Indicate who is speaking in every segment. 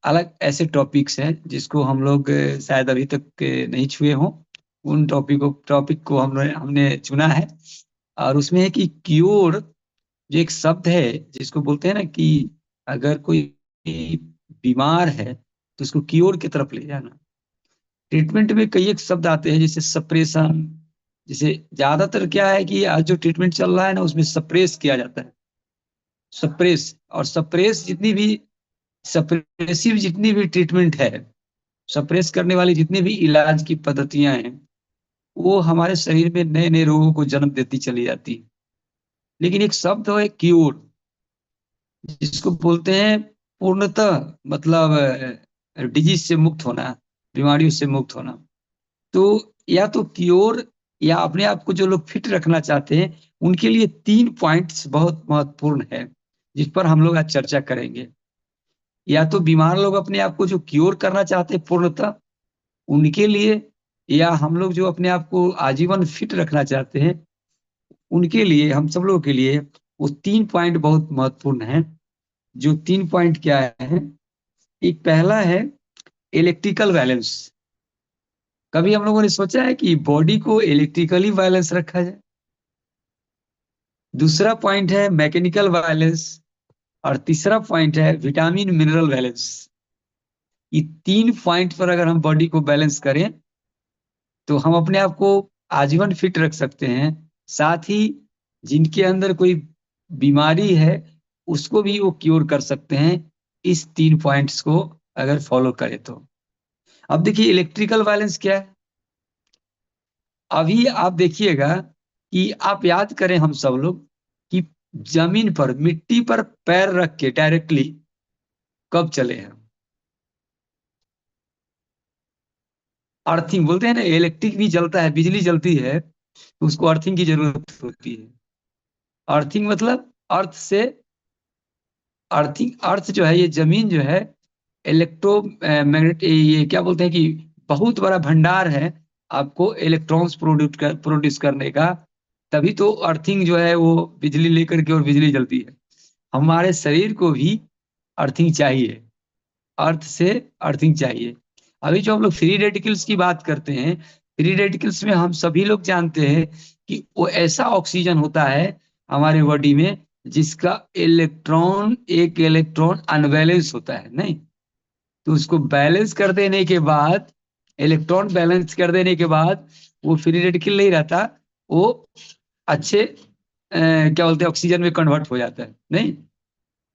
Speaker 1: अलग ऐसे टॉपिक्स हैं जिसको हम लोग शायद अभी तक नहीं छुए हों। उन टॉपिक को हमने हमने चुना है। और उसमें है कि क्योर जो एक शब्द है जिसको बोलते हैं ना कि अगर कोई बीमार है तो उसको क्योर की तरफ ले जाना। ट्रीटमेंट में कई एक शब्द आते हैं जैसे सप्रेशन। जैसे ज्यादातर क्या है कि आज जो ट्रीटमेंट चल रहा है ना उसमें सप्रेस किया जाता है। सप्रेस और सप्रेस जितनी भी सप्रेसिव जितनी भी ट्रीटमेंट है, सप्रेस करने वाली जितनी भी इलाज की पद्धतियां हैं, वो हमारे शरीर में नए नए रोगों को जन्म देती चली जाती है। लेकिन एक शब्द है क्योर, जिसको बोलते हैं पूर्णतः, मतलब डिजीज से मुक्त होना, बीमारियों से मुक्त होना। तो या तो क्योर, या अपने आप को जो लोग फिट रखना चाहते हैं उनके लिए 3 पॉइंट्स बहुत महत्वपूर्ण है जिस पर हम लोग आज चर्चा करेंगे। या तो बीमार लोग अपने आप को जो क्योर करना चाहते हैं पूर्णतः, उनके लिए, या हम लोग जो अपने आप को आजीवन फिट रखना चाहते हैं उनके लिए, हम सब लोगों के लिए वो 3 पॉइंट बहुत महत्वपूर्ण हैं। जो 3 पॉइंट क्या है? एक पहला है इलेक्ट्रिकल बैलेंस। कभी हम लोगों ने सोचा है कि बॉडी को इलेक्ट्रिकली बैलेंस रखा जाए? दूसरा पॉइंट है मैकेनिकल बैलेंस। और तीसरा पॉइंट है विटामिन मिनरल बैलेंस। ये 3 पॉइंट पर अगर हम बॉडी को बैलेंस करें तो हम अपने आप को आजीवन फिट रख सकते हैं। साथ ही जिनके अंदर कोई बीमारी है उसको भी वो क्योर कर सकते हैं, इस 3 पॉइंट्स को अगर फॉलो करें तो। अब देखिए इलेक्ट्रिकल बैलेंस क्या है। अभी आप देखिएगा कि आप याद करें हम सब लोग कि जमीन पर, मिट्टी पर पैर रख के डायरेक्टली कब चले हैं? अर्थिंग बोलते हैं ना, इलेक्ट्रिक भी जलता है, बिजली जलती है तो उसको अर्थिंग की जरूरत होती है। अर्थिंग मतलब अर्थ से, अर्थिंग, अर्थ जो है ये जमीन जो है, इलेक्ट्रो मैग्नेट, ये क्या बोलते हैं कि बहुत बड़ा भंडार है आपको इलेक्ट्रॉन्स प्रोड्यूस करने का। तभी तो अर्थिंग जो है वो बिजली लेकर के और बिजली जलती है। हमारे शरीर को भी अर्थिंग चाहिए, अर्थ से अर्थिंग चाहिए। अभी जो हम लोग फ्री रेडिकल्स की बात करते हैं, फ्री रेडिकल्स में हम सभी लोग जानते हैं कि वो ऐसा ऑक्सीजन होता है हमारे बॉडी में जिसका एक इलेक्ट्रॉन अनबैलेंस होता है, नहीं? तो उसको बैलेंस कर देने के बाद, इलेक्ट्रॉन बैलेंस कर देने के बाद वो फ्री रेडिकल नहीं रहता, वो अच्छे क्या बोलते हैं ऑक्सीजन में कन्वर्ट हो जाता है, नहीं?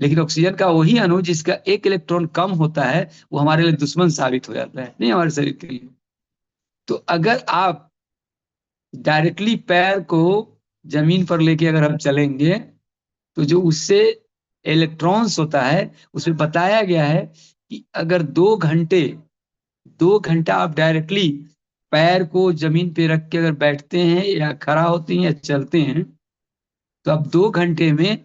Speaker 1: लेकिन ऑक्सीजन का वही अणु जिसका एक इलेक्ट्रॉन कम होता है वो हमारे लिए दुश्मन साबित हो जाता है, नहीं हमारे शरीर के लिए। तो अगर आप डायरेक्टली पैर को जमीन पर लेके अगर हम चलेंगे तो जो उससे इलेक्ट्रॉन्स होता है उसमें बताया गया है कि अगर 2 घंटा आप डायरेक्टली पैर को जमीन पे रख के अगर बैठते हैं या खड़ा होते हैं या चलते हैं तो अब 2 घंटे में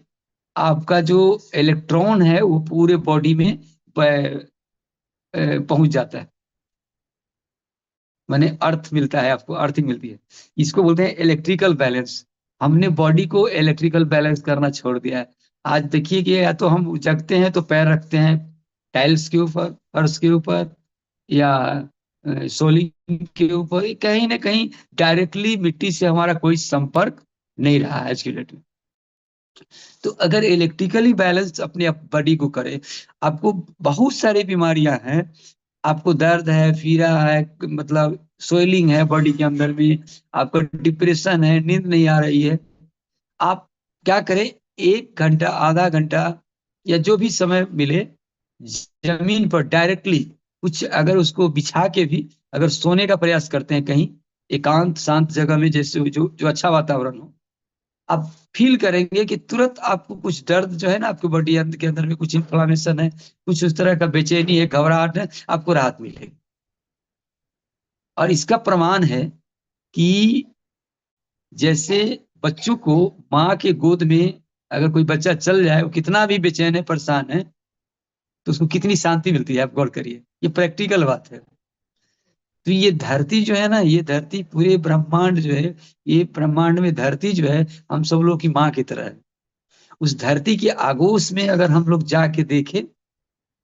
Speaker 1: आपका जो इलेक्ट्रॉन है वो पूरे बॉडी में पहुंच जाता है। माने अर्थ मिलता है, आपको अर्थिंग मिलती है। इसको बोलते हैं इलेक्ट्रिकल बैलेंस। हमने बॉडी को इलेक्ट्रिकल बैलेंस करना छोड़ दिया है। आज देखिए कि या तो हम जगते हैं तो पैर रखते हैं टाइल्स के ऊपर, फर्श के ऊपर, या सोलिंग के ऊपर, कहीं ना कहीं डायरेक्टली मिट्टी से हमारा कोई संपर्क नहीं रहा है आज की डेट में। तो अगर इलेक्ट्रिकली बैलेंस अपने बॉडी को करे, आपको बहुत सारी बीमारियां हैं, आपको दर्द है, पीड़ा है, मतलब सोइलिंग है बॉडी के अंदर में, आपको डिप्रेशन है, नींद नहीं आ रही है, आप क्या करें? 1 घंटा, आधा घंटा, या जो भी समय मिले, जमीन पर डायरेक्टली कुछ अगर उसको बिछा के भी अगर सोने का प्रयास करते हैं कहीं एकांत शांत जगह में, जैसे जो जो अच्छा वातावरण हो, आप फील करेंगे कि तुरंत आपको कुछ दर्द जो है ना आपके बॉडी के अंदर में कुछ इन्फ्लामेशन है, कुछ उस तरह का बेचैनी है, घबराहट है, आपको राहत मिलेगी। और इसका प्रमाण है कि जैसे बच्चों को माँ के गोद में अगर कोई बच्चा चल जाए, वो कितना भी बेचैन है, परेशान है, तो उसको कितनी शांति मिलती है, आप गौर करिए। ये प्रैक्टिकल बात है। तो ये धरती जो है ना, ये धरती, पूरे ब्रह्मांड जो है, ये ब्रह्मांड में धरती जो है हम सब लोग की माँ की तरह है। उस धरती की आगोश में अगर हम लोग जाके देखें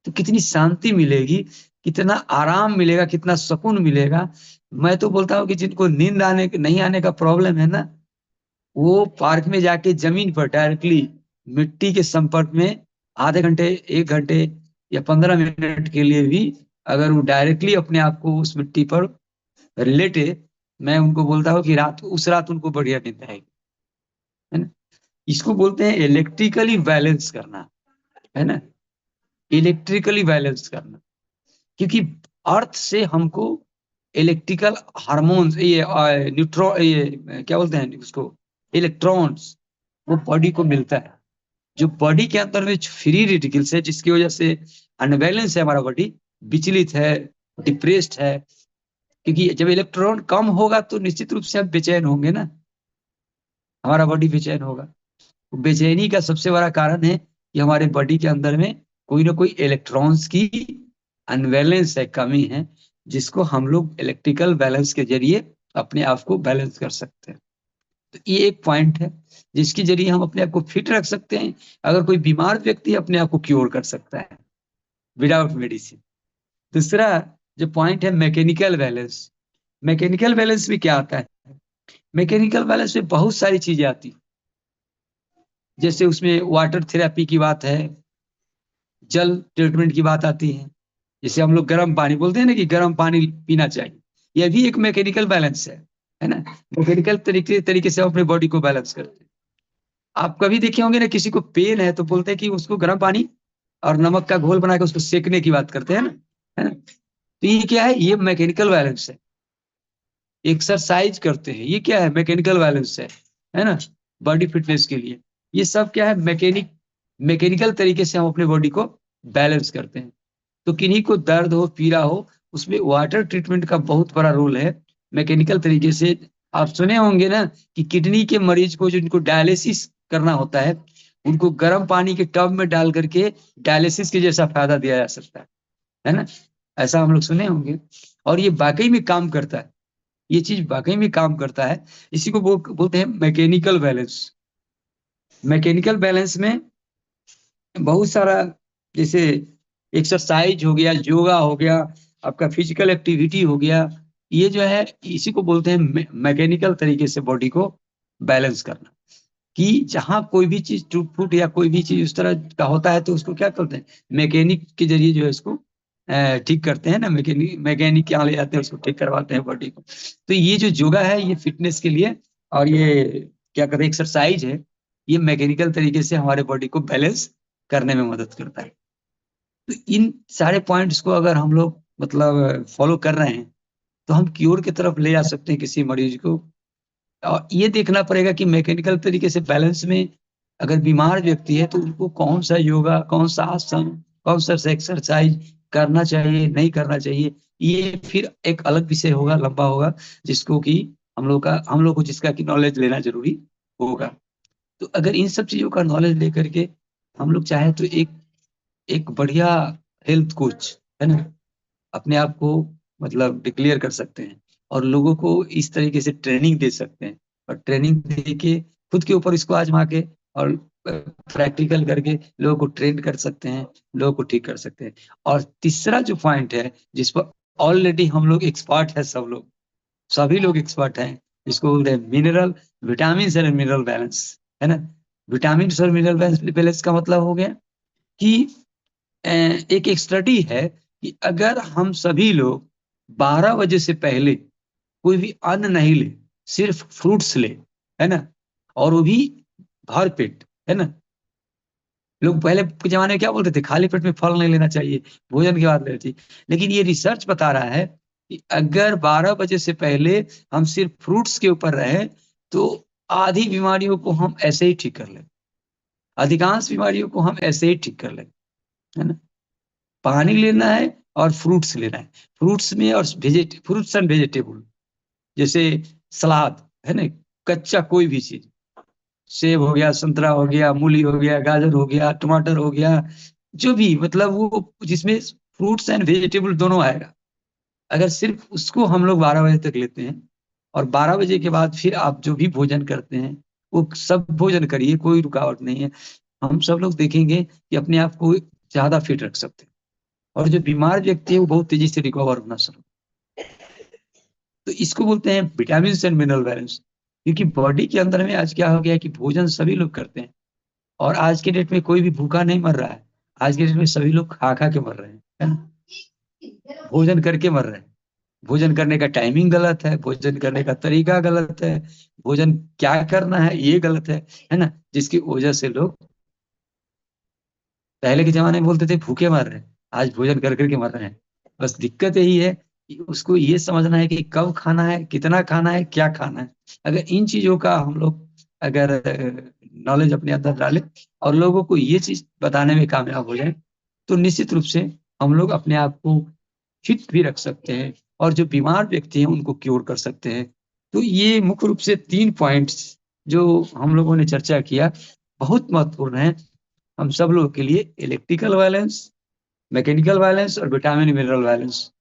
Speaker 1: तो कितनी शांति मिलेगी, कितना आराम मिलेगा, कितना सुकून मिलेगा। मैं तो बोलता हूँ कि जिनको नींद आने नहीं आने का प्रॉब्लम है ना, वो पार्क में जाके जमीन पर डायरेक्टली मिट्टी के संपर्क में आधे घंटे, 1 घंटे या 15 मिनट के लिए भी अगर वो डायरेक्टली अपने आप को उस मिट्टी पर रिलेटे, मैं उनको बोलता हूँ कि उस रात उनको बढ़िया नींद आएगी, है ना। इसको बोलते हैं इलेक्ट्रिकली बैलेंस करना, है ना, इलेक्ट्रिकली बैलेंस करना। क्योंकि अर्थ से हमको इलेक्ट्रिकल हार्मोन्स, ये न्यूट्रॉन, ये क्या बोलते हैं उसको, इलेक्ट्रॉन्स, वो बॉडी को मिलता है। जो बॉडी के अंदर में फ्री रेडिकल्स है, जिसकी वजह से अनबैलेंस है हमारा बॉडी, विचलित है, डिप्रेस्ड है। क्योंकि जब इलेक्ट्रॉन कम होगा तो निश्चित रूप से हम बेचैन होंगे ना, हमारा बॉडी बेचैन होगा। तो बेचैनी का सबसे बड़ा कारण है कि हमारे बॉडी के अंदर में कोई ना कोई इलेक्ट्रॉन्स की अनबैलेंस है, कमी है, जिसको हम लोग इलेक्ट्रिकल बैलेंस के जरिए अपने आप को बैलेंस कर सकते हैं। तो ये एक पॉइंट है जिसके जरिए हम अपने आप को फिट रख सकते हैं। अगर कोई बीमार व्यक्ति अपने आप को क्योर कर सकता है विदाउट मेडिसिन। दूसरा जो पॉइंट है, मैकेनिकल बैलेंस। मैकेनिकल बैलेंस में क्या आता है? मैकेनिकल बैलेंस में बहुत सारी चीजें आती हैं। जैसे उसमें वाटर थेरेपी की बात है, जल ट्रीटमेंट की बात आती है। जैसे हम लोग गर्म पानी बोलते हैं ना कि गर्म पानी पीना चाहिए, यह भी एक मैकेनिकल बैलेंस है ना। मैकेनिकल तरीके तरीके से हम अपने बॉडी को बैलेंस करते हैं। आप कभी देखे होंगे ना, किसी को पेन है तो बोलते हैं कि उसको गर्म पानी और नमक का घोल बना के उसको सेकने की बात करते हैं ना, है ना। तो ये क्या है? ये मैकेनिकल बैलेंस है। एक्सरसाइज करते हैं, ये क्या है? मैकेनिकल बैलेंस है ना, बॉडी फिटनेस के लिए। ये सब क्या है? मैकेनिकल तरीके से हम अपने बॉडी को बैलेंस करते हैं। तो किन्हीं को दर्द हो, पीड़ा हो, उसमें वाटर ट्रीटमेंट का बहुत बड़ा रोल है। मैकेनिकल तरीके से आप सुने होंगे ना कि किडनी के मरीज को, जिनको डायलिसिस करना होता है, उनको गर्म पानी के टब में डाल करके डायलिसिस के जैसा फायदा दिया जा सकता है ना। ऐसा हम लोग सुने होंगे, और ये वाकई में काम करता है। ये चीज वाकई में काम करता है। इसी को बोलते हैं मैकेनिकल बैलेंस। मैकेनिकल बैलेंस में बहुत सारा, जैसे एक्सरसाइज हो गया, योगा हो गया, आपका फिजिकल एक्टिविटी हो गया, ये जो है इसी को बोलते हैं मैकेनिकल तरीके से बॉडी को बैलेंस करना। कि जहां कोई भी चीज टूट फूट या कोई भी चीज उस तरह का होता है तो उसको क्या करते हैं? मैकेनिक के जरिए जो है इसको ठीक करते हैं ना। मैकेनिक यहाँ ले जाते हैं, उसको ठीक करवाते हैं बॉडी को। तो ये जो योगा है ये फिटनेस के लिए, और ये क्या कहते हैं, एक्सरसाइज है, ये मैकेनिकल तरीके से हमारे बॉडी को बैलेंस करने में मदद करता है। तो इन सारे पॉइंट्स को अगर हम लोग मतलब फॉलो कर रहे हैं तो हम क्योर की तरफ ले जा सकते हैं किसी मरीज को। और ये देखना पड़ेगा कि मैकेनिकल तरीके से बैलेंस में अगर बीमार व्यक्ति है तो उनको कौन सा योगा, कौन सा आसन, कौन सा एक्सरसाइज करना चाहिए, नहीं करना चाहिए, ये फिर एक अलग विषय होगा, लंबा होगा, जिसको कि हम लोग को जिसका कि नॉलेज लेना जरूरी होगा। तो अगर इन सब चीजों का नॉलेज लेकर के हम लोग चाहे तो एक एक बढ़िया हेल्थ कोच, है ना, अपने आप को मतलब डिक्लेयर कर सकते हैं, और लोगों को इस तरीके से ट्रेनिंग दे सकते हैं। और ट्रेनिंग दे के खुद के ऊपर इसको आजमा के और प्रैक्टिकल करके लोगों को ट्रेन कर सकते हैं, लोगों को ठीक कर सकते हैं। और तीसरा जो पॉइंट है जिस पर ऑलरेडी हम लोग एक्सपर्ट है, सब लोग, सभी लोग एक्सपर्ट हैं, जिसको बोलते हैं मिनरल, विटामिन और मिनरल बैलेंस, है ना। विटामिन और मिनरल बैलेंस का मतलब हो गया कि एक स्टडी है कि अगर हम सभी लोग 12 बजे से पहले कोई भी अन्न नहीं ले, सिर्फ फ्रूट्स ले, है ना, और वो भी भर पेट, है ना। लोग पहले के जमाने में क्या बोलते थे? खाली पेट में फल नहीं लेना चाहिए, भोजन के बाद लेना चाहिए। लेकिन ये रिसर्च बता रहा है कि अगर 12 बजे से पहले हम सिर्फ फ्रूट्स के ऊपर रहे तो आधी बीमारियों को हम ऐसे ही ठीक कर लें, अधिकांश बीमारियों को हम ऐसे ही ठीक कर लें, है ना। पानी लेना है और फ्रूट्स लेना है। फ्रूट्स में और फ्रूट्स एंड वेजिटेबल, जैसे सलाद, है ना, कच्चा कोई भी चीज, सेब हो गया, संतरा हो गया, मूली हो गया, गाजर हो गया, टमाटर हो गया, जो भी मतलब वो जिसमें फ्रूट्स एंड वेजिटेबल दोनों आएगा, अगर सिर्फ उसको हम लोग 12 बजे तक लेते हैं, और 12 बजे के बाद फिर आप जो भी भोजन करते हैं वो सब भोजन करिए, कोई रुकावट नहीं है, हम सब लोग देखेंगे कि अपने आप को ज्यादा फिट रख सकते हैं। और जो बीमार व्यक्ति है वो बहुत तेजी से रिकवर होना शुरू। तो इसको बोलते हैं विटामिन एंड मिनरल बैलेंस। क्योंकि बॉडी के अंदर में आज क्या हो गया है कि भोजन सभी लोग करते हैं, और आज के डेट में कोई भी भूखा नहीं मर रहा है। आज के डेट में सभी लोग खा खा के मर रहे हैं, है ना, भोजन करके मर रहे हैं। भोजन करने का टाइमिंग गलत है, भोजन करने का तरीका गलत है, भोजन क्या करना है ये गलत है ना, जिसकी वजह से लोग पहले के जमाने में बोलते थे भूखे मर रहे हैं, आज भोजन कर करके मर रहे हैं। बस दिक्कत यही है कि उसको ये समझना है कि कब खाना है, कितना खाना है, क्या खाना है। अगर इन चीजों का हम लोग अगर नॉलेज अपने अंदर डालें और लोगों को ये चीज बताने में कामयाब हो जाए, तो निश्चित रूप से हम लोग अपने आप को फिट भी रख सकते हैं, और जो बीमार व्यक्ति हैं उनको क्योर कर सकते हैं। तो ये मुख्य रूप से 3 पॉइंट्स जो हम लोगों ने चर्चा किया बहुत महत्वपूर्ण है हम सब लोगों के लिए: इलेक्ट्रिकल बैलेंस, मैकेनिकल बैलेंस और विटामिन मिनरल बैलेंस।